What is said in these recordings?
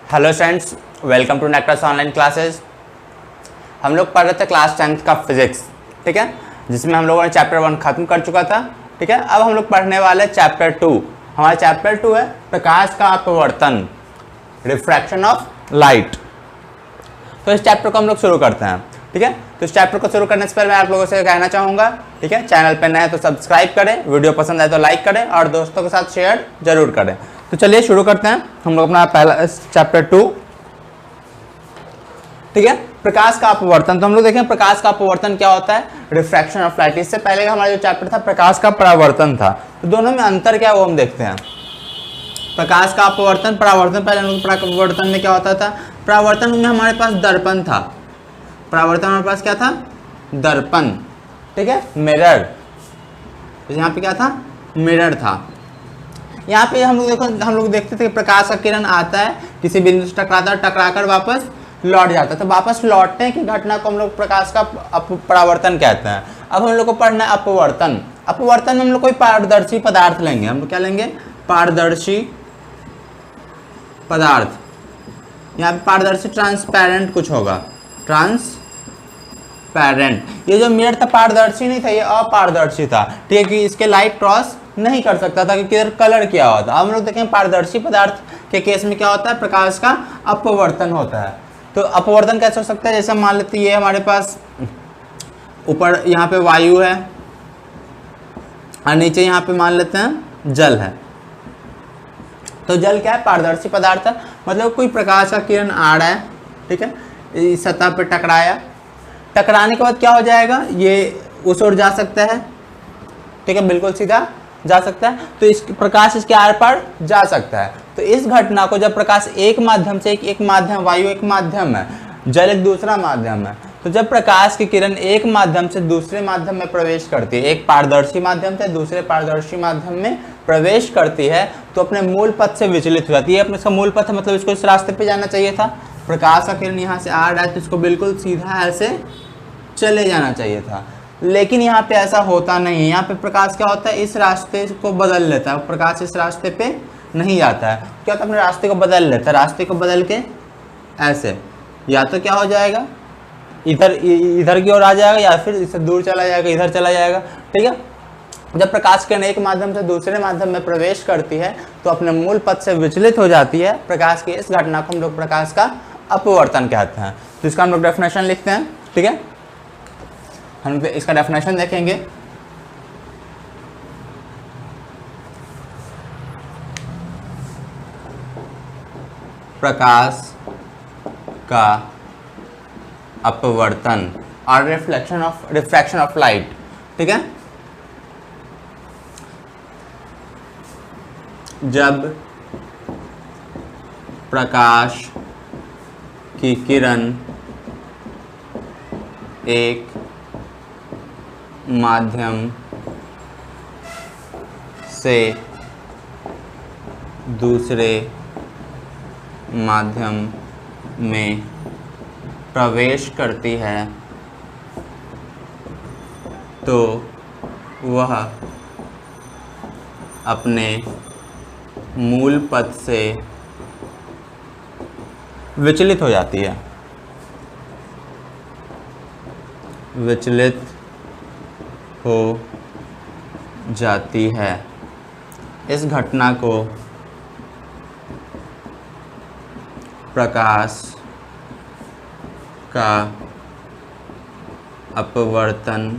Hello students, welcome to Nectus online classes. हम लोग पढ़ रहे थे क्लास 10th का फिजिक्स, ठीक है, जिसमें हम लोगों ने चैप्टर 1 खत्म कर चुका था। ठीक है, अब हम लोग पढ़ने वाले चैप्टर 2। हमारा चैप्टर 2 है प्रकाश का अपवर्तन, रिफ्रैक्शन ऑफ लाइट। तो इस चैप्टर को हम लोग शुरू करते हैं। ठीक है, तो इस चैप्टर को शुरू करने से पहले मैं आप लोगों से कहना चाहूँगा, ठीक है, चैनल पर नए हैं तो सब्सक्राइब करें, वीडियो पसंद आए तो लाइक करें और दोस्तों के साथ शेयर जरूर करें। तो चलिए शुरू करते हैं हम लोग अपना पहला चैप्टर 2। ठीक है, प्रकाश का अपवर्तन। तो हम लोग देखें प्रकाश का अपवर्तन क्या होता है, रिफ्रैक्शन ऑफ लाइट। इससे पहले का हमारा जो चैप्टर था प्रकाश का परावर्तन था। तो दोनों में अंतर क्या है वो हम देखते हैं। प्रकाश का अपवर्तन, परावर्तन। पहले हम लोग परावर्तन में क्या होता था, परावर्तन में हमारे पास दर्पण था। परावर्तन हमारे पास क्या था, दर्पण। ठीक है, मिरर। यहाँ पे क्या था, मिरर था। यहाँ पे हम लोग देखते थे कि प्रकाश का किरण आता है, किसी बिंदु से टकराता है, टकराकर वापस लौट जाता है। तो वापस लौटने की घटना को हम लोग प्रकाश का परावर्तन कहते हैं। अब हम लोग को पढ़ना है अपवर्तन। अपवर्तन में हम लोग कोई पारदर्शी पदार्थ लेंगे। हम लोग क्या लेंगे, पारदर्शी पदार्थ। यहाँ पे पारदर्शी, ट्रांसपेरेंट कुछ होगा, ट्रांसपेरेंट। ये जो मिरर था पारदर्शी नहीं था, ये अपारदर्शी था। ठीक है, कि इसके लाइट क्रॉस नहीं कर सकता था, कि किधर कलर किया होता। अब हम लोग देखें पारदर्शी पदार्थ के केस में क्या होता है, प्रकाश का अपवर्तन होता है। तो अपवर्तन कैसे हो सकता है, जैसे मान लेते ये हमारे पास ऊपर यहाँ पे वायु है और नीचे यहाँ पे मान लेते हैं जल है। तो जल क्या है, पारदर्शी पदार्थ है। मतलब कोई प्रकाश का किरण आ रहा है, ठीक है, इस सतह पे टकराया, टकराने के बाद क्या हो जाएगा, ये उस ओर जा सकता है। ठीक है, बिल्कुल सीधा जा सकता है। तो इस प्रकाश इसके आर पार जा सकता है। तो इस घटना को जब प्रकाश एक माध्यम से, एक माध्यम वायु एक माध्यम है, जल एक दूसरा माध्यम है, तो जब प्रकाश की किरण एक माध्यम से दूसरे माध्यम में प्रवेश करती है, एक पारदर्शी माध्यम से दूसरे पारदर्शी माध्यम में प्रवेश करती है, तो अपने मूल पथ से विचलित हो जाती है। अपने इसका मूल पथ मतलब इसको इस रास्ते पे जाना चाहिए था। प्रकाश का किरण यहाँ से आ रहा है तो इसको बिल्कुल सीधा ऐसे चले जाना चाहिए था, लेकिन यहाँ पे ऐसा होता नहीं है। यहाँ पे प्रकाश क्या होता है, इस रास्ते को बदल लेता है। प्रकाश इस रास्ते पे नहीं जाता है, क्या होता है, अपने रास्ते को बदल लेता है। रास्ते को बदल के ऐसे या तो क्या हो जाएगा, इधर की ओर आ जाएगा, या फिर इससे दूर चला जाएगा, इधर चला जाएगा। ठीक है, जब प्रकाश किरण एक माध्यम से दूसरे माध्यम में प्रवेश करती है तो अपने मूल पथ से विचलित हो जाती है। प्रकाश की इस घटना को हम लोग प्रकाश का अपवर्तन कहते हैं। तो इसका हम लोग डेफिनेशन लिखते हैं। ठीक है, हम इसका डेफिनेशन देखेंगे। प्रकाश का अपवर्तन और रिफ्रैक्शन ऑफ लाइट। ठीक है, जब प्रकाश की किरण एक माध्यम से दूसरे माध्यम में प्रवेश करती है तो वह अपने मूल पथ से विचलित हो जाती है। विचलित हो जाती है। इस घटना को प्रकाश का अपवर्तन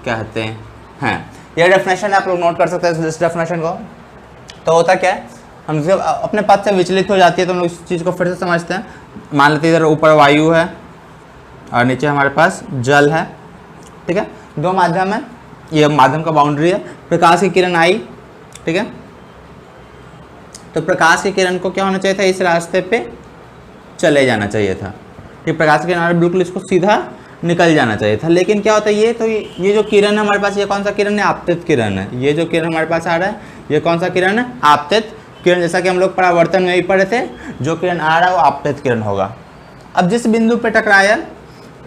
कहते हैं। यह डेफिनेशन आप लोग नोट कर सकते हैं इस डेफिनेशन को। तो होता क्या है, हम जब अपने पथ से विचलित हो जाती है तो हम लोग इस चीज़ को फिर से समझते हैं। मान लेते हैं इधर ऊपर वायु है और नीचे हमारे पास जल है। ठीक है, दो माध्यम है, ये माध्यम का बाउंड्री है। प्रकाश की किरण आई, ठीक है, तो प्रकाश की किरण को क्या होना चाहिए था, इस रास्ते पे चले जाना चाहिए था। ठीक, प्रकाश की किरण बिल्कुल इसको सीधा निकल जाना चाहिए था। लेकिन क्या होता है, ये जो किरण है हमारे पास, ये कौन सा किरण है, आपतित किरण है। ये जो किरण हमारे पास आ रहा है ये कौन सा किरण है, आपतित किरण। जैसा कि हम लोग परावर्तन में भी पढ़े थे, जो किरण आ रहा है वो आपतित किरण होगा। अब जिस बिंदु पे टकराया,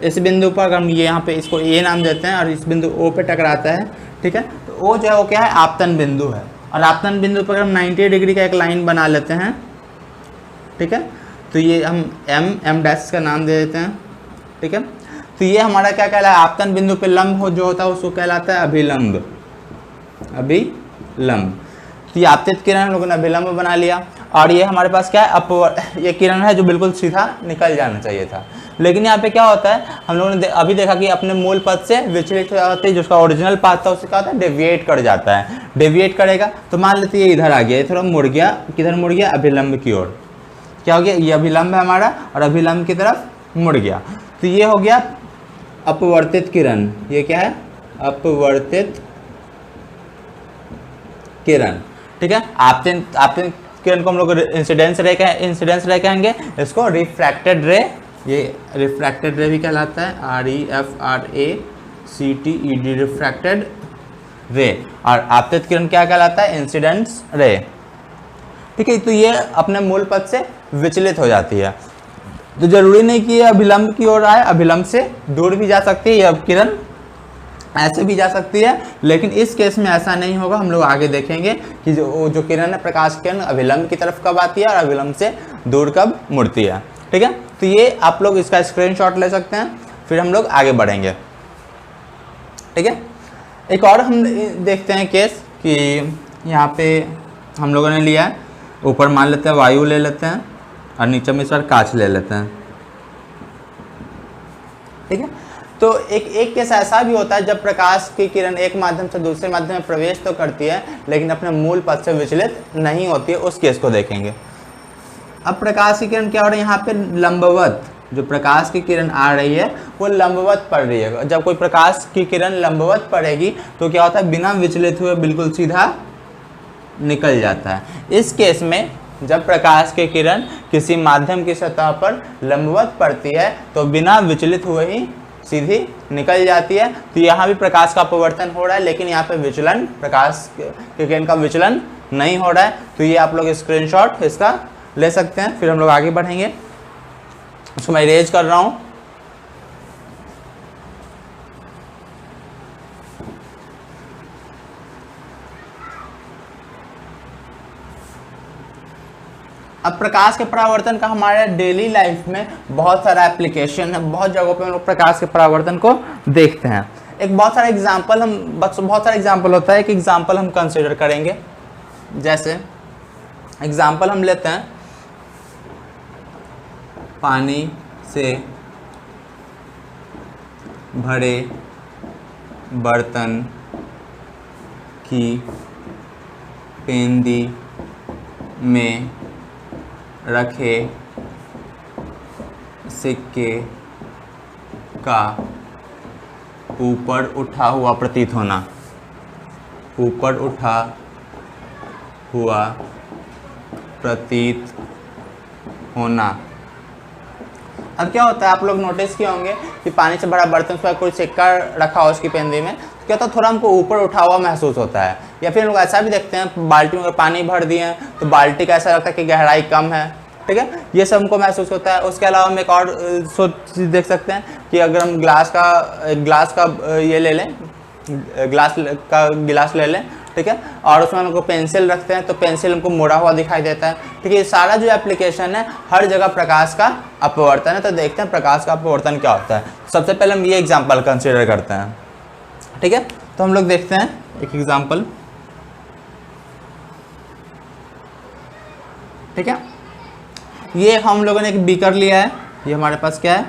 इस बिंदु पर हम ये यहाँ पे इसको ए नाम देते हैं और इस बिंदु ओ पे टकराता है, ठीक है, तो ओ जो है वो क्या है, आपतन बिंदु है। और आपतन बिंदु पर हम 90 डिग्री का एक लाइन बना लेते हैं, ठीक है। तो ये हम एम डैश का नाम दे देते हैं, ठीक है। तो ये हमारा क्या कहलाता है, आपतन बिंदु पे लंब हो जो होता है उसको कहलाता है अभिलंब, अभिलंब। तो ये आपतित किरण हम लोगों ने अभिलंब बना लिया। और ये हमारे पास क्या है, अपवर्त, ये किरण है जो बिल्कुल सीधा निकल जाना चाहिए था। लेकिन यहाँ पे क्या होता है, हम लोगों ने अभी देखा कि अपने मूल पथ से विचलित हो जाती है, जो उसका ओरिजिनल पाथ था उससे क्या होता है, डेविएट कर जाता है। डेविएट करेगा तो मान लेते ये इधर आ गया, ये थोड़ा मुड़ गया, किधर मुड़ गया, अभिलंब की ओर। क्या हो गया, ये अभिलंब है हमारा और अभिलंब की तरफ मुड़ गया। तो ये हो गया अपवर्तित किरण। ये क्या है, अपवर्तित किरण, ठीक है। आपतित किरण को हम लोग इंसिडेंस रे कहेंगे, इसको रिफ्रैक्टेड रे, ये रिफ्रैक्टेड रे भी कहलाता है, REFRACTED, रिफ्रैक्टेड रे। और आपतित किरण क्या कहलाता है, इंसिडेंस रे, ठीक है। तो ये अपने मूल पथ से विचलित हो जाती है। तो जरूरी नहीं कि ये अभिलंब की ओर आए, अभिलंब से दूर भी जा सकती है, यह किरण ऐसे भी जा सकती है। लेकिन इस केस में ऐसा नहीं होगा, हम लोग आगे देखेंगे कि जो किरण है, प्रकाश किरण अभिलंब की तरफ कब आती है और अभिलंब से दूर कब मुड़ती है, ठीक है। तो ये आप लोग इसका स्क्रीनशॉट ले सकते हैं, फिर हम लोग आगे बढ़ेंगे, ठीक है। एक और हम देखते हैं केस कि यहाँ पे हम लोगों ने लिया है, ऊपर मान लेते हैं वायु ले लेते हैं और नीचे में इस बार कांच ले लेते हैं, ठीक है। तो एक केस ऐसा भी होता है जब प्रकाश की किरण एक माध्यम से दूसरे माध्यम में प्रवेश तो करती है लेकिन अपने मूल पथ से विचलित नहीं होती है, उस केस को देखेंगे। अब प्रकाश की किरण क्या हो रही है, यहाँ पे लंबवत, जो प्रकाश की किरण आ रही है वो लंबवत पड़ रही है। जब कोई प्रकाश की किरण लंबवत पड़ेगी तो क्या होता है, बिना विचलित हुए बिल्कुल सीधा निकल जाता है। इस केस में जब प्रकाश की किरण किसी माध्यम की सतह पर लंबवत पड़ती है तो बिना विचलित हुए ही सीधी निकल जाती है। तो यहाँ भी प्रकाश का अपवर्तन हो रहा है, लेकिन यहाँ पे विचलन, प्रकाश की किरण का विचलन नहीं हो रहा है। तो ये आप लोग स्क्रीनशॉट इसका ले सकते हैं, फिर हम लोग आगे बढ़ेंगे। इसको मैं इरेज कर रहा हूँ। अब प्रकाश के परावर्तन का हमारे डेली लाइफ में बहुत सारा एप्लीकेशन है, बहुत जगहों पे हम लोग प्रकाश के परावर्तन को देखते हैं। एक बहुत सारा एग्जांपल बहुत सारा एग्जांपल होता है, एक एग्जांपल हम कंसीडर करेंगे। जैसे एग्जांपल हम लेते हैं, पानी से भरे बर्तन की पेंदी में रखे सिक्के का ऊपर उठा हुआ प्रतीत होना, ऊपर उठा हुआ प्रतीत होना। अब क्या होता है, आप लोग नोटिस किए होंगे कि पानी से भरा बर्तन पर कोई सिक्का रखा हो उसकी पेंदी में, तो क्या होता है, थोड़ा हमको ऊपर उठा हुआ महसूस होता है। या फिर लोग ऐसा भी देखते हैं, बाल्टी में अगर पानी भर दिए हैं तो बाल्टी का ऐसा लगता है कि गहराई कम है, ठीक है, ये सब हमको महसूस होता है। उसके अलावा हम एक और चीज़ देख सकते हैं कि अगर हम ग्लास का ये ले लें, गिलास ले लें, ठीक है, और उसमें हमको पेंसिल रखते हैं तो पेंसिल हमको मुड़ा हुआ दिखाई देता है, ठीक है। ये सारा जो एप्लीकेशन है हर जगह प्रकाश का अपवर्तन है। तो देखते हैं प्रकाश का अपवर्तन क्या होता है। सबसे पहले हम ये एग्जांपल कंसीडर करते हैं, ठीक है। तो हम लोग देखते हैं एक एग्जांपल, ठीक है। ये हम लोगों ने एक बीकर लिया है, ये हमारे पास क्या है,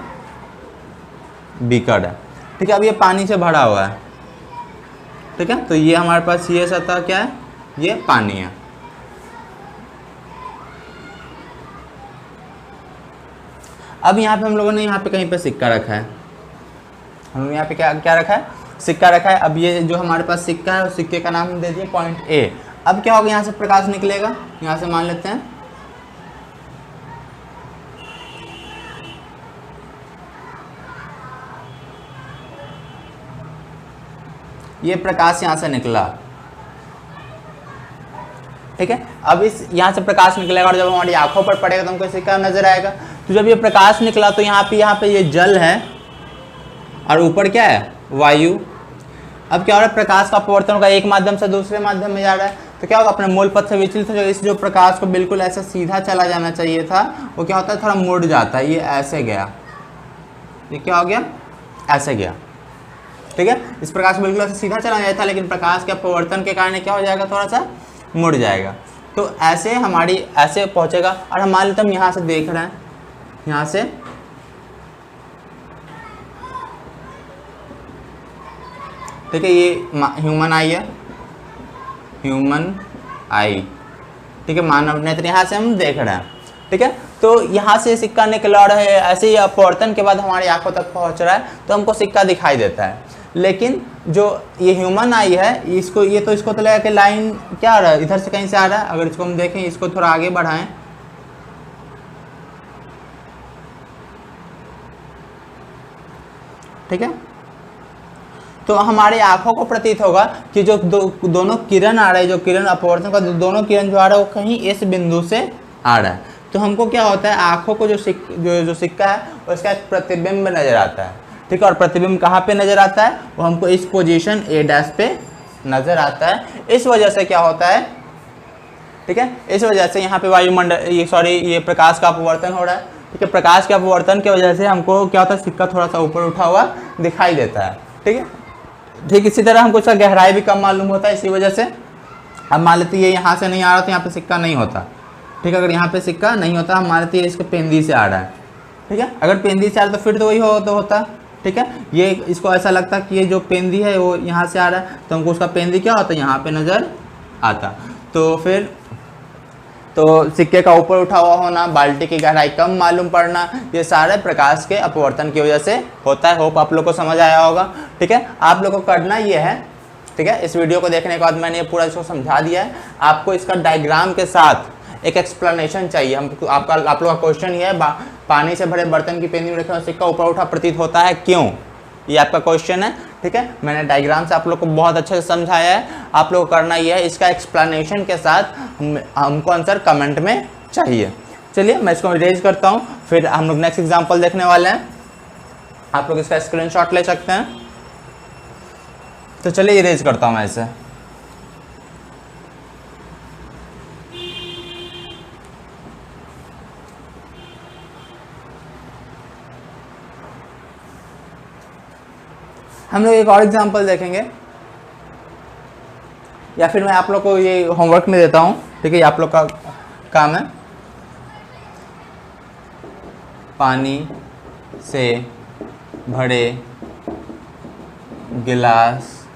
बीकर है, ठीक है। अब ये पानी से भरा हुआ है, ठीक है। तो ये हमारे पास ये सतह क्या है, ये पानी है। अब यहाँ पे हम लोगों ने यहाँ पे कहीं पे सिक्का रखा है, हम लोग यहाँ पे क्या रखा है, सिक्का रखा है। अब ये जो हमारे पास सिक्का है उस सिक्के का नाम हम दे दिए पॉइंट ए। अब क्या होगा, यहाँ से प्रकाश निकलेगा, यहाँ से मान लेते हैं ये प्रकाश यहाँ से निकला, ठीक है। अब इस यहाँ से प्रकाश निकलेगा और जब हमारी आंखों पर पड़ेगा तो हमको सिक्का नजर आएगा। तो जब ये प्रकाश निकला तो यहाँ पे ये जल है और ऊपर क्या है, वायु। अब क्या हो रहा है, प्रकाश का अपवर्तन होगा, एक माध्यम से दूसरे माध्यम में जा रहा है। तो क्या होगा, अपने मूल पथ से विचलित हो जाएगा। इस जो प्रकाश को बिल्कुल ऐसा सीधा चला जाना चाहिए था, वो क्या होता है, थोड़ा मुड़ जाता है, ये ऐसे गया, ये क्या हो गया, ऐसे गया, ठीक है। इस प्रकाश को बिल्कुल ऐसे सीधा चला जाता था, लेकिन प्रकाश के अपवर्तन के कारण क्या हो जाएगा, थोड़ा सा मुड़ जाएगा। तो ऐसे हमारी ऐसे पहुंचेगा, और हम मान लेते हम यहाँ से देख रहे हैं, यहाँ से ठीक है, ये ह्यूमन आई है, ह्यूमन आई, ठीक है, मानव नेत्र, यहाँ से हम देख रहे हैं, ठीक है। तो यहाँ से सिक्का निकला और है, ऐसे ही अपवर्तन के बाद हमारी आंखों तक पहुँच रहा है, तो हमको सिक्का दिखाई देता है। लेकिन जो ये ह्यूमन आई है, इसको ये तो इसको तो लगा कि लाइन क्या आ रहा है, इधर से कहीं से आ रहा है। अगर इसको हम देखें, इसको थोड़ा आगे बढ़ाएं, ठीक है, तो हमारी आंखों को प्रतीत होगा कि जो दोनों किरण आ रहे हैं, जो किरण अपवर्तन का दोनों किरण जो आ रहा है वो कहीं इस बिंदु से आ रहा है। तो हमको क्या होता है, आंखों को जो सिक्का है उसका एक प्रतिबिंब नजर आता है, ठीक है। और प्रतिबिंब कहाँ पे नजर आता है, वो हमको इस पोजीशन A' पे नजर आता है। इस वजह से क्या होता है, ठीक है, इस वजह से यहाँ पे वायुमंडल ये प्रकाश का अपवर्तन हो रहा है, ठीक है। प्रकाश के अपवर्तन की वजह से हमको क्या होता है, सिक्का थोड़ा सा ऊपर उठा हुआ दिखाई देता है, ठीक है। ठीक इसी तरह हमको इसका गहराई भी कम मालूम होता है, इसी वजह से। अब मान लेते ये यहाँ से नहीं आ रहा तो यहाँ पे सिक्का नहीं होता, ठीक है। अगर यहाँ पे सिक्का नहीं होता, हम मान लेते ये इसके पेंदी से आ रहा है, ठीक है। अगर पेंदी से आ रहा है तो फिर तो वही होता, ठीक है। ये इसको ऐसा लगता कि ये जो पेंदी है वो यहाँ से आ रहा है, तो हमको उसका पेंदी क्या होता है, यहाँ पे नज़र आता। तो फिर तो सिक्के का ऊपर उठा हुआ होना, बाल्टी की गहराई कम मालूम पड़ना, ये सारे प्रकाश के अपवर्तन की वजह से होता है। होप आप लोग को समझ आया होगा, ठीक है। आप लोग को करना ये है, ठीक है, इस वीडियो को देखने के बाद मैंने ये पूरा इसको समझा दिया है, आपको इसका डायग्राम के साथ एक एक्सप्लेनेशन चाहिए। आप लोग का क्वेश्चन ये है, पानी से भरे बर्तन की पेंदी में रखे सिक्का ऊपर उठा प्रतीत होता है, क्यों, ये आपका क्वेश्चन है, ठीक है। मैंने डायग्राम से आप लोग को बहुत अच्छे से समझाया है। आप लोग को करना ये है, इसका एक्सप्लेनेशन के साथ हमको आंसर कमेंट में चाहिए। चलिए मैं इसको इरेज करता हूँ, फिर हम लोग नेक्स्ट एग्जांपल देखने वाले हैं। आप लोग इसका स्क्रीनशॉट ले सकते हैं। तो चलिए इरेज करता हूँ मैं इसे। हम लोग एक और एग्जांपल देखेंगे, या फिर मैं आप लोग को ये होमवर्क में देता हूँ, ठीक है, ये आप लोग का काम है। पानी से भरे गिलास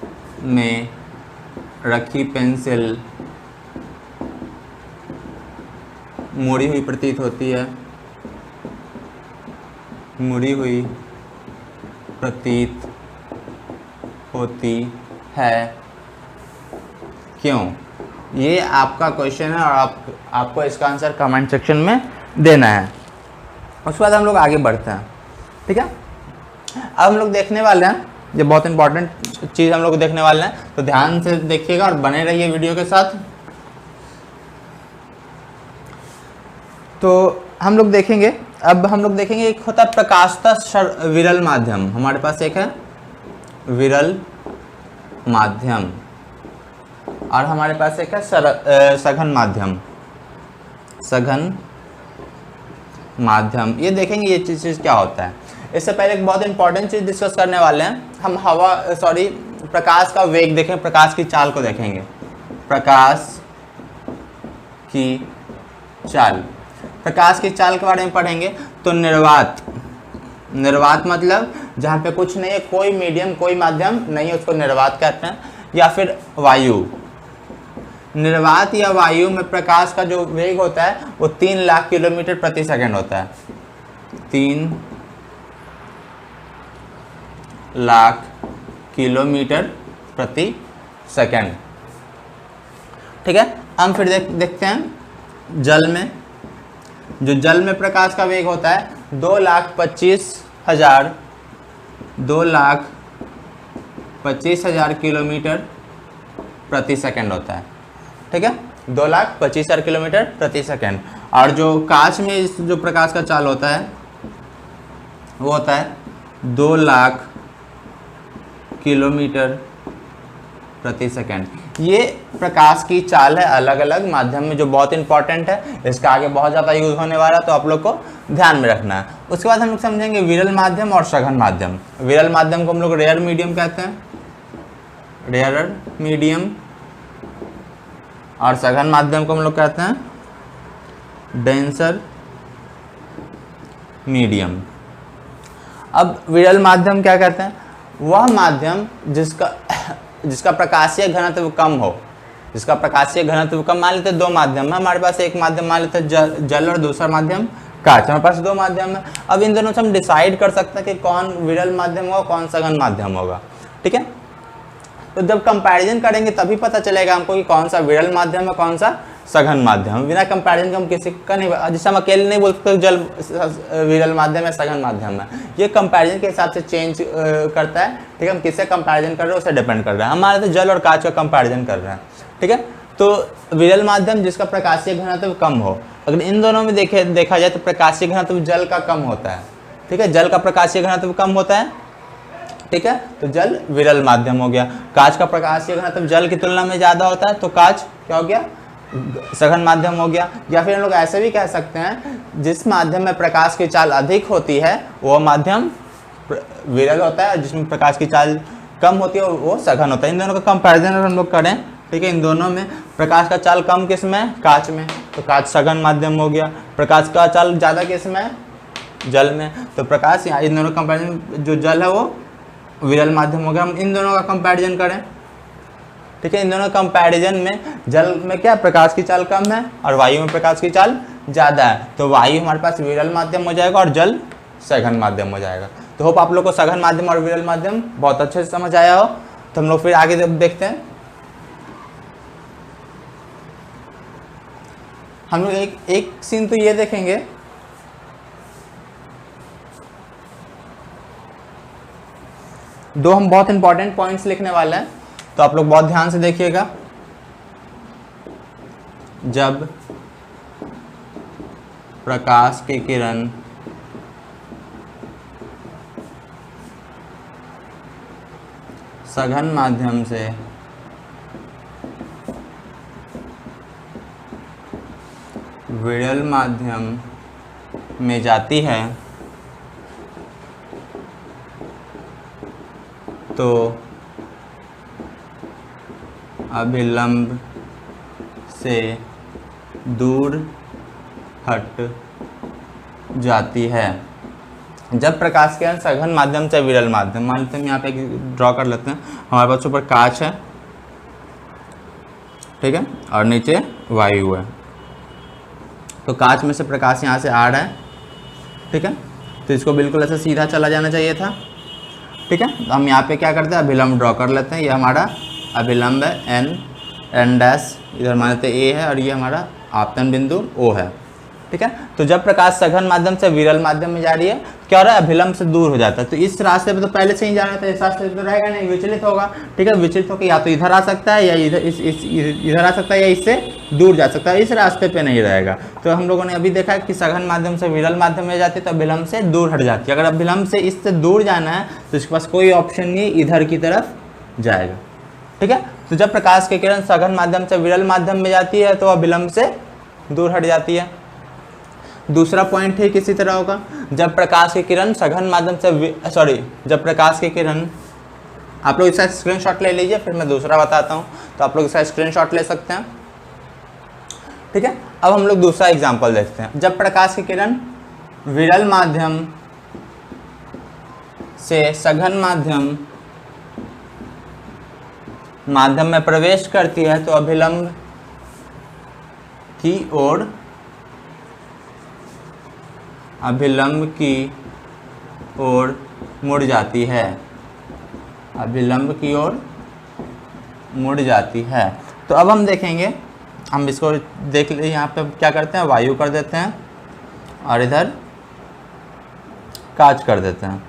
में रखी पेंसिल मुड़ी हुई प्रतीत होती है, मुड़ी हुई प्रतीत होती है, क्यों। ये आपका क्वेश्चन है और आपको इसका आंसर कमेंट सेक्शन में देना है। उसके बाद हम लोग आगे बढ़ते हैं, ठीक है। अब हम लोग देखने वाले हैं, ये बहुत इंपॉर्टेंट चीज़ हम लोग देखने वाले हैं, तो ध्यान से देखिएगा और बने रहिए वीडियो के साथ। तो हम लोग देखेंगे, अब हम लोग देखेंगे एक होता है प्रकाशता विरल माध्यम। हमारे पास एक है विरल माध्यम और हमारे पास एक है सघन माध्यम। सघन माध्यम, ये देखेंगे ये चीज़ क्या होता है। इससे पहले एक बहुत इंपॉर्टेंट चीज़ डिस्कस करने वाले हैं हम, प्रकाश का वेग देखें, प्रकाश की चाल को देखेंगे। प्रकाश की चाल, प्रकाश की चाल के बारे में पढ़ेंगे। तो निर्वात, निर्वात मतलब जहाँ पे कुछ नहीं है, कोई मीडियम कोई माध्यम नहीं है, उसको निर्वात कहते हैं। या फिर वायु, निर्वात या वायु में प्रकाश का जो वेग होता है वो 3 लाख किलोमीटर प्रति सेकंड होता है। 3 लाख किलोमीटर प्रति सेकंड, ठीक है। हम फिर देखते हैं जल में। जो जल में प्रकाश का वेग होता है 2,25,000 किलोमीटर प्रति सेकंड होता है, ठीक है। 2,25,000 किलोमीटर प्रति सेकंड। और जो कांच में जो प्रकाश का चाल होता है वो होता है 2 लाख किलोमीटर प्रति सेकंड। ये प्रकाश की चाल है अलग अलग माध्यम में, जो बहुत इंपॉर्टेंट है, इसका आगे बहुत ज़्यादा यूज होने वाला है, तो आप लोग को ध्यान में रखना है। उसके बाद हम लोग समझेंगे विरल माध्यम और सघन माध्यम। विरल माध्यम को हम लोग रेयर मीडियम कहते हैं, रेयर मीडियम, और सघन माध्यम को हम लोग कहते हैं डेंसर मीडियम। अब विरल माध्यम क्या कहते हैं? वह माध्यम जिसका प्रकाशीय घनत्व कम हो, जिसका प्रकाशीय घनत्व कम। मान लेते हैं दो माध्यम है हमारे पास, एक माध्यम मान लेते हैं जल और दूसरा माध्यम कांच। हमारे पास दो माध्यम है, अब इन दोनों से हम डिसाइड कर सकते हैं कि कौन विरल माध्यम होगा, कौन सघन माध्यम होगा। ठीक है, तो जब कंपैरिजन करेंगे तभी पता चलेगा हमको कि कौन सा विरल माध्यम है, कौन सा सघन माध्यम। बिना कंपैरिजन के हम किसी का नहीं, जैसे हम अकेले नहीं बोल सकते जल विरल माध्यम है, सघन माध्यम है। ये कंपैरिजन के हिसाब से चेंज करता है। ठीक है, हम किससे कंपैरिजन कर रहे हैं उससे डिपेंड कर रहा है। हमारे तो जल और कांच का कंपैरिजन कर रहे हैं। ठीक है, तो विरल माध्यम जिसका प्रकाशीय घनत्व कम हो। अगर इन दोनों में देखा जाए तो प्रकाशीय घनत्व जल का कम होता है। ठीक है, जल का प्रकाशीय घनत्व कम होता है। ठीक है, तो जल विरल माध्यम हो गया। कांच का प्रकाशीय घनत्व जल की तुलना में ज़्यादा होता है, तो कांच क्या हो गया? सघन माध्यम हो गया। या फिर हम लोग ऐसे भी कह सकते हैं, जिस माध्यम में प्रकाश की चाल अधिक होती है वो माध्यम विरल होता है, और जिसमें प्रकाश की चाल कम होती है वो सघन होता है। इन दोनों का कंपैरिजन अगर हम लोग करें, ठीक है, इन दोनों में प्रकाश का चाल कम किस में? कांच में, तो कांच सघन माध्यम हो गया। प्रकाश का चाल ज़्यादा किस में? जल में, तो प्रकाश यहाँ इन दोनों कंपैरिजन जो जल है वो विरल माध्यम हो गया। हम इन दोनों का कंपैरिजन करें, ठीक है, इन दोनों कंपैरिजन में जल में क्या प्रकाश की चाल कम है और वायु में प्रकाश की चाल ज़्यादा है, तो वायु हमारे पास विरल माध्यम हो जाएगा और जल सघन माध्यम हो जाएगा। तो होप आप लोग को सघन माध्यम और विरल माध्यम बहुत अच्छे से समझ आया हो। तो हम लोग फिर आगे देखते हैं। हम लोग एक सीन तो ये देखेंगे, दो हम बहुत इंपॉर्टेंट पॉइंट्स लिखने वाले हैं, तो आप लोग बहुत ध्यान से देखिएगा। जब प्रकाश की किरण सघन माध्यम से विरल माध्यम में जाती है तो अभिलंब से दूर हट जाती है। जब प्रकाश की किरण सघन माध्यम से विरल माध्यम, मान लेते हैं यहाँ पे ड्रॉ कर लेते हैं, हमारे पास ऊपर कांच है, ठीक है, और नीचे वायु है। तो कांच में से प्रकाश यहाँ से आ रहा है, ठीक है, तो इसको बिल्कुल ऐसे सीधा चला जाना चाहिए था। ठीक है, तो हम यहाँ पे क्या करते हैं, अभिलंब ड्रॉ कर लेते हैं। ये हमारा अभिलंब है एन डैश, इधर मान लेते ए है, और ये हमारा आपतन बिंदु ओ है। ठीक है, तो जब प्रकाश सघन माध्यम से विरल माध्यम में जा रही है, क्या हो रहा है, अभिलंब से दूर हो जाता है। तो इस रास्ते पे तो पहले से ही जा रहा था, इस रास्ते पे तो रहेगा नहीं, विचलित होगा। ठीक है, विचलित होकर या तो इधर आ सकता है, या इधर आ सकता है, या इससे दूर जा सकता है, इस रास्ते पे नहीं रहेगा। तो हम लोगों ने अभी देखा कि सघन माध्यम से विरल माध्यम में जाती है तो अभिलंब से दूर हट जाती है। अगर अभिलंब से इससे दूर जाना है तो इसके पास कोई ऑप्शन नहीं, इधर की तरफ जाएगा। ठीक है, तो जब प्रकाश की किरण सघन माध्यम से विरल माध्यम में जाती है तो अभिलंब से दूर हट जाती है। दूसरा पॉइंट ठीक इसी तरह होगा, जब प्रकाश की किरण सघन माध्यम से जब प्रकाश की किरण, आप लोग इसका स्क्रीनशॉट ले लीजिए, फिर मैं दूसरा बताता हूँ, तो आप लोग इसका स्क्रीनशॉट ले सकते हैं। ठीक है, अब हम लोग दूसरा एग्जाम्पल देखते हैं। जब प्रकाश की किरण विरल माध्यम से सघन माध्यम में प्रवेश करती है तो अभिलंब की ओर मुड़ जाती है, अभिलंब की ओर मुड़ जाती है। तो अब हम देखेंगे, हम इसको देख ले, यहाँ पे क्या करते हैं, वायु कर देते हैं और इधर कांच कर देते हैं।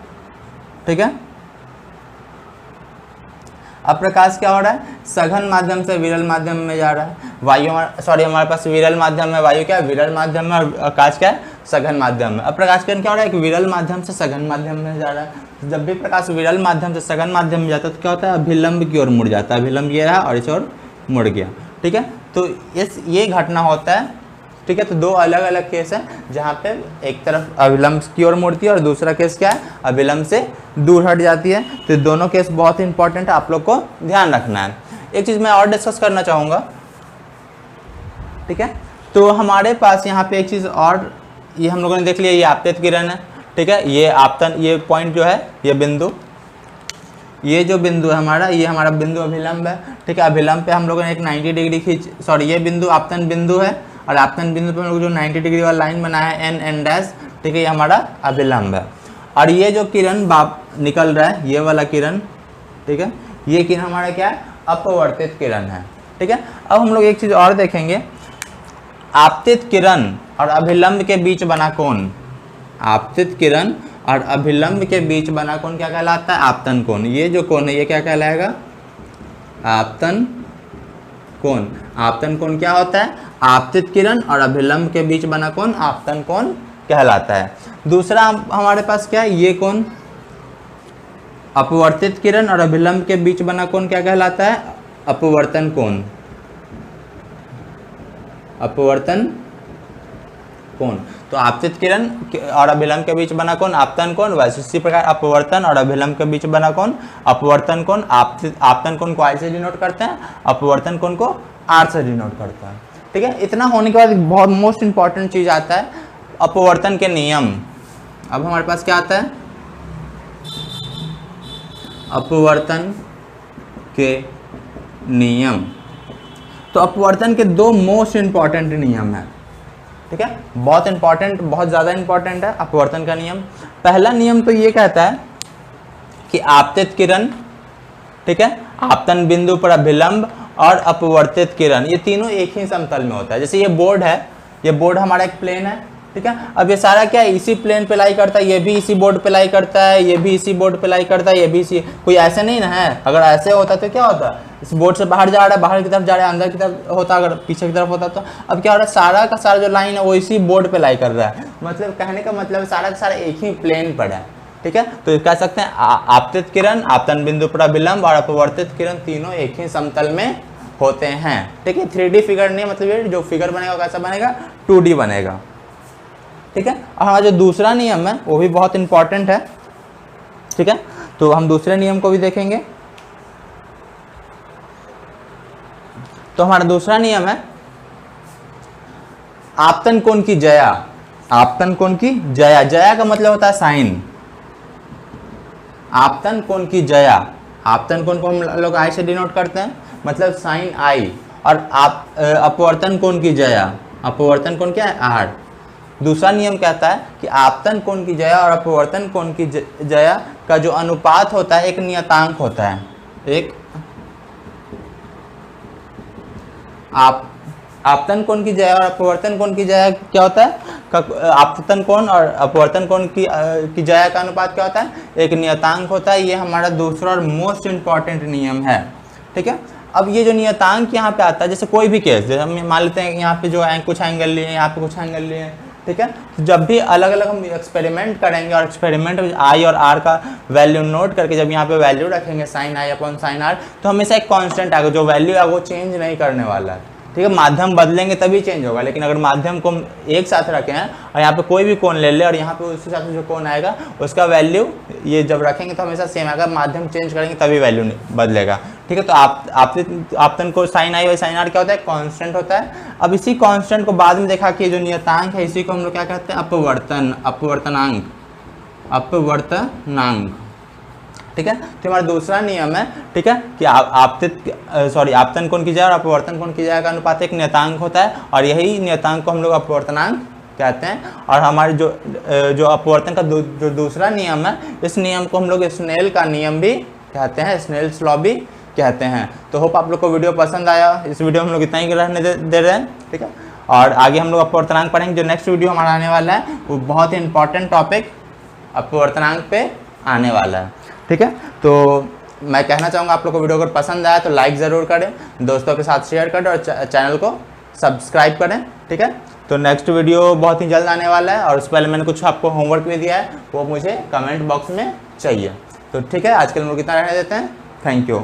ठीक है, अब प्रकाश क्या हो रहा है, सघन माध्यम से विरल माध्यम में जा रहा है। वायु हमारे पास विरल माध्यम में, वायु क्या है, विरल माध्यम में, और कांच क्या है, सघन माध्यम में। अब प्रकाश किरण क्या हो रहा है, कि विरल माध्यम से सघन माध्यम में जा रहा है। जब भी प्रकाश विरल माध्यम से सघन माध्यम में जाता है तो क्या होता है, अभिलंब की ओर मुड़ जाता है। अभिलंब ये रहा और इस ओर मुड़ गया। ठीक है, तो ये घटना होता है। ठीक है, तो दो अलग अलग केस है जहाँ पे एक तरफ अभिलंब की ओर मुड़ती है और दूसरा केस क्या है, अभिलंब से दूर हट जाती है। तो दोनों केस बहुत इंपॉर्टेंट है, आप लोग को ध्यान रखना है। एक चीज़ मैं और डिस्कस करना चाहूँगा। ठीक है, तो हमारे पास यहाँ पे एक चीज़ और, ये हम लोगों ने देख लिया, ये आपतित किरण है। ठीक है, ये आपतन, ये पॉइंट जो है, ये बिंदु, ये जो बिंदु है हमारा, ये हमारा बिंदु अभिलंब है। ठीक है, अभिलंब पे हम लोगों ने एक 90 डिग्री खींच, सॉरी ये बिंदु आपतन बिंदु है और आपतन बिंदु पे हम लोग जो 90 डिग्री वाला लाइन बनाया है एन एन डैश। ठीक है, ये हमारा अभिलंब है। और ये जो किरण निकल रहा है, ये वाला किरण, ठीक है, ये किरण हमारा क्या है, अपवर्तित किरण है। ठीक है, अब हम लोग एक चीज़ और देखेंगे, आपतित किरण और अभिलंब के बीच बना कोण, आपतित किरण और अभिलंब के बीच बना कोण क्या कहलाता है, आपतन कोण। ये जो कोण है ये क्या कहलाएगा, आपतन कोण। आपतन कोण क्या होता है, आपतित किरण और अभिलंब के बीच बना कोण आपतन कोण कहलाता है। दूसरा हमारे पास क्या है, ये कोण, अपवर्तित किरण और अभिलंब के बीच बना कोण क्या कहलाता है, अपवर्तन कोण। अपवर्तन कोण, तो आपतित किरण और अभिलंब के बीच बना कोण आपतन कोण, वैसे इसी प्रकार अपवर्तन और अभिलंब के बीच बना कोण अपवर्तन कोण। आपतन कोण को आई से डिनोट करते हैं, अपवर्तन कोण को आर से डिनोट करता है। ठीक है, इतना होने के बाद बहुत मोस्ट इंपॉर्टेंट चीज आता है, अपवर्तन के नियम। अब हमारे पास क्या आता है, अपवर्तन के नियम। तो अपवर्तन के दो मोस्ट इंपॉर्टेंट नियम है। ठीक है, बहुत इंपॉर्टेंट, बहुत ज़्यादा इंपॉर्टेंट है अपवर्तन का नियम। पहला नियम तो ये कहता है कि आपतित किरण, ठीक है, आपतन बिंदु पर अभिलंब और अपवर्तित किरण, ये तीनों एक ही समतल में होता है। जैसे ये बोर्ड है, ये बोर्ड हमारा एक प्लेन है। ठीक है, अब ये सारा क्या है, इसी प्लेन पे लाई करता है, ये भी इसी बोर्ड पे लाई करता है, ये भी इसी बोर्ड पे लाई करता है, ये भी इसी, कोई ऐसे नहीं ना है। अगर ऐसे होता तो क्या होता, इस बोर्ड से बाहर जा रहा है, बाहर की तरफ जा रहा है, अंदर की तरफ होता, अगर पीछे की तरफ होता तो। अब क्या हो रहा है, सारा का सारा जो लाइन है वो इसी बोर्ड पे लाई कर रहा है। मतलब कहने का मतलब सारा का सारा एक ही प्लेन पर है। ठीक है, तो कह सकते हैं आपतित किरण, आपतन बिंदु पर अभिलंब और अपवर्तित किरण तीनों एक ही समतल में होते हैं। ठीक है, 3D फिगर नहीं, मतलब ये जो फिगर बनेगा कैसा बनेगा, 2D बनेगा। ठीक है, और हमारा जो दूसरा नियम है वो भी बहुत इंपॉर्टेंट है। ठीक है, तो हम दूसरे नियम को भी देखेंगे। तो हमारा दूसरा नियम है आपतन कोण की जया। आपतन कोण की जया, जया का मतलब होता है साइन। आपतन कोण की जया, आपतन कोण को हम लोग आई से डिनोट करते हैं, मतलब साइन आई। और अपवर्तन कोण की जया, अपवर्तन कोण क्या है, आर। दूसरा नियम कहता है कि आपतन कोण की जया और अपवर्तन कोण की जया का जो अनुपात होता है एक नियतांक होता है। एक आपतन कोण की जया और अपवर्तन कोण की जया क्या होता है, आपतन कोण और अपवर्तन कोण की जया का अनुपात क्या होता है, एक नियतांक होता है। ये हमारा दूसरा और मोस्ट इंपॉर्टेंट नियम है। ठीक है, अब ये जो नियतांक यहाँ पे आता है, जैसे कोई भी केस, जैसे हम मान लेते हैं यहाँ पे जो कुछ एंगल लिए, यहाँ पे कुछ एंगल लिए। ठीक है, तो जब भी अलग अलग हम एक्सपेरिमेंट करेंगे और एक्सपेरिमेंट में आई और आर का वैल्यू नोट करके जब यहाँ पे वैल्यू रखेंगे sine I upon sine R, तो हमेशा एक कांस्टेंट आएगा, जो वैल्यू है वो चेंज नहीं करने वाला है। ठीक है, माध्यम बदलेंगे तभी चेंज होगा, लेकिन अगर माध्यम को हम एक साथ रखें हैं और यहाँ पे कोई भी कोण ले ले और यहाँ पे उस हिसाब से जो कोण आएगा उसका वैल्यू ये जब रखेंगे तो हमेशा सेम आएगा, माध्यम चेंज करेंगे तभी वैल्यू बदलेगा। ठीक है, तो आपतन को साइन आई और साइन आर क्या होता है, कांस्टेंट होता है। अब इसी कांस्टेंट को बाद में देखा कि जो नियतांक है इसी को हम लोग क्या कहते हैं, अपवर्तन, अपवर्तनांक, अपवर्तनांक। ठीक है, तो हमारा दूसरा नियम है, ठीक है, कि आपतन कोण की जया और अपवर्तन कोण की जया का अनुपात एक नियतांक होता है और यही नियतांक को हम लोग अपवर्तनांक कहते हैं। और हमारे जो अपवर्तन का जो दूसरा नियम है, इस नियम को हम लोग स्नेल का नियम भी कहते हैं, स्नेल्स लॉ भी कहते हैं। तो होप आप लोग को वीडियो पसंद आया। इस वीडियो में हम लोग इतना ही रहने दे रहे हैं। ठीक है, और आगे हम लोग अपवर्तनांक पढ़ेंगे। जो नेक्स्ट वीडियो हमारा आने वाला है वो बहुत ही इंपॉर्टेंट टॉपिक अपवर्तनांक पे आने वाला है। ठीक है, तो मैं कहना चाहूँगा आप लोग को वीडियो अगर पसंद आया तो लाइक ज़रूर करें, दोस्तों के साथ शेयर करें और चैनल को सब्सक्राइब करें। ठीक है, तो नेक्स्ट वीडियो बहुत ही जल्द आने वाला है, और उससे पहले मैंने कुछ आपको होमवर्क भी दिया है, वो मुझे कमेंट बॉक्स में चाहिए। तो ठीक है, आज के लिए हम लोग इतना रहने देते हैं। Thank you.